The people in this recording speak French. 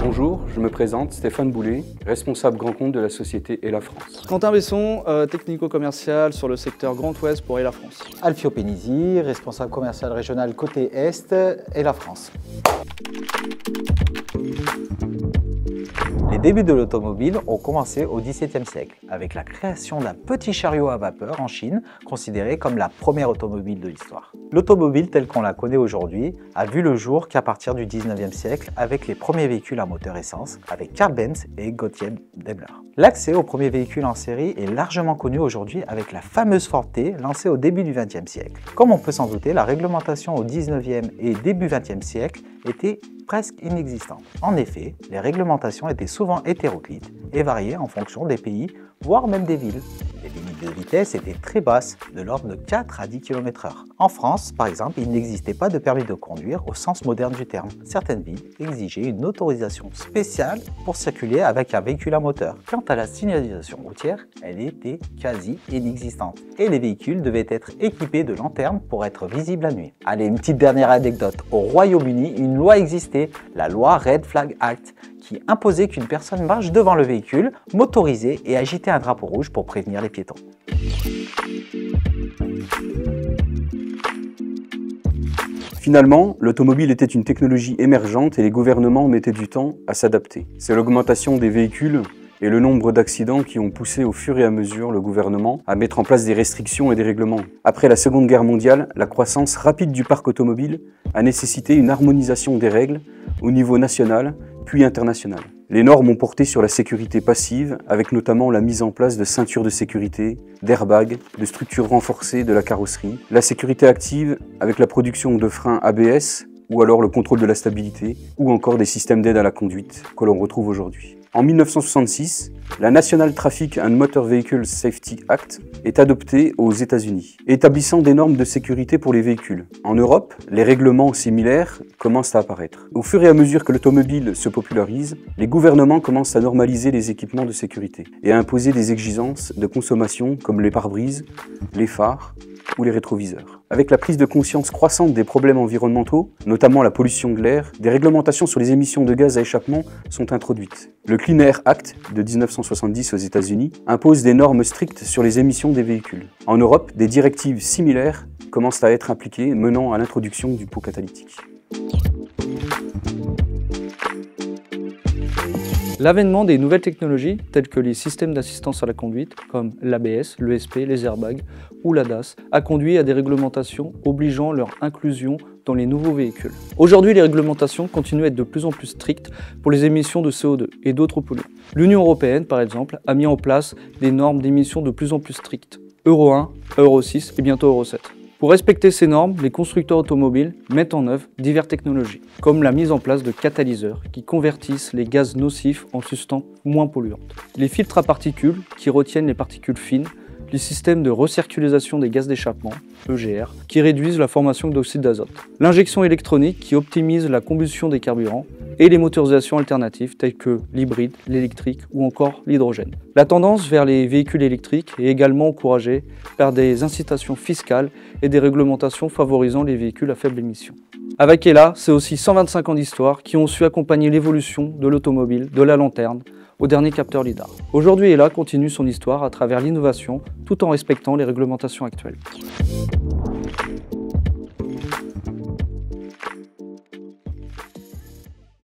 Bonjour, je me présente, Stéphane Boulet, responsable grand compte de la société Hella France. Quentin Besson, technico-commercial sur le secteur Grand Ouest pour Hella France. Alfio Pénizy, responsable commercial régional côté Est, Hella France. Les débuts de l'automobile ont commencé au XVIIe siècle, avec la création d'un petit chariot à vapeur en Chine, considéré comme la première automobile de l'histoire. L'automobile telle qu'on la connaît aujourd'hui a vu le jour qu'à partir du XIXe siècle, avec les premiers véhicules à moteur essence, avec Karl Benz et Gottlieb Daimler. L'accès aux premiers véhicules en série est largement connu aujourd'hui avec la fameuse Ford T lancée au début du XXe siècle. Comme on peut s'en douter, la réglementation au XIXe et début XXe siècle était presque inexistante. En effet, les réglementations étaient souvent hétéroclites et variaient en fonction des pays, voire même des villes. Les limites de vitesse étaient très basses, de l'ordre de 4 à 10 km/h. En France, par exemple, il n'existait pas de permis de conduire au sens moderne du terme. Certaines villes exigeaient une autorisation spéciale pour circuler avec un véhicule à moteur. Quant à la signalisation routière, elle était quasi inexistante. Et les véhicules devaient être équipés de lanternes pour être visibles la nuit. Allez, une petite dernière anecdote. Au Royaume-Uni, une loi existait, la loi Red Flag Act, qui imposait qu'une personne marche devant le véhicule, motorisé et agitait un drapeau rouge pour prévenir les piétons. Finalement, l'automobile était une technologie émergente et les gouvernements mettaient du temps à s'adapter. C'est l'augmentation des véhicules et le nombre d'accidents qui ont poussé au fur et à mesure le gouvernement à mettre en place des restrictions et des règlements. Après la Seconde Guerre mondiale, la croissance rapide du parc automobile a nécessité une harmonisation des règles au niveau national puis international. Les normes ont porté sur la sécurité passive, avec notamment la mise en place de ceintures de sécurité, d'airbags, de structures renforcées de la carrosserie, la sécurité active avec la production de freins ABS, ou alors le contrôle de la stabilité, ou encore des systèmes d'aide à la conduite que l'on retrouve aujourd'hui. En 1966, la National Traffic and Motor Vehicle Safety Act est adoptée aux États-Unis, établissant des normes de sécurité pour les véhicules. En Europe, les règlements similaires commencent à apparaître. Au fur et à mesure que l'automobile se popularise, les gouvernements commencent à normaliser les équipements de sécurité et à imposer des exigences de consommation comme les pare-brises, les phares ou les rétroviseurs. Avec la prise de conscience croissante des problèmes environnementaux, notamment la pollution de l'air, des réglementations sur les émissions de gaz à échappement sont introduites. Le Clean Air Act de 1970 aux États-Unis impose des normes strictes sur les émissions des véhicules. En Europe, des directives similaires commencent à être appliquées, menant à l'introduction du pot catalytique. L'avènement des nouvelles technologies, telles que les systèmes d'assistance à la conduite, comme l'ABS, l'ESP, les airbags ou l'ADAS, a conduit à des réglementations obligeant leur inclusion dans les nouveaux véhicules. Aujourd'hui, les réglementations continuent à être de plus en plus strictes pour les émissions de CO2 et d'autres polluants. L'Union européenne, par exemple, a mis en place des normes d'émissions de plus en plus strictes, Euro 1, Euro 6 et bientôt Euro 7. Pour respecter ces normes, les constructeurs automobiles mettent en œuvre diverses technologies, comme la mise en place de catalyseurs qui convertissent les gaz nocifs en substances moins polluantes, les filtres à particules qui retiennent les particules fines, les systèmes de recirculation des gaz d'échappement, EGR, qui réduisent la formation d'oxyde d'azote, l'injection électronique qui optimise la combustion des carburants et les motorisations alternatives telles que l'hybride, l'électrique ou encore l'hydrogène. La tendance vers les véhicules électriques est également encouragée par des incitations fiscales et des réglementations favorisant les véhicules à faible émission. Avec Hella, c'est aussi 125 ans d'histoire qui ont su accompagner l'évolution de l'automobile, de la lanterne, au dernier capteur LiDAR. Aujourd'hui, Hella continue son histoire à travers l'innovation tout en respectant les réglementations actuelles.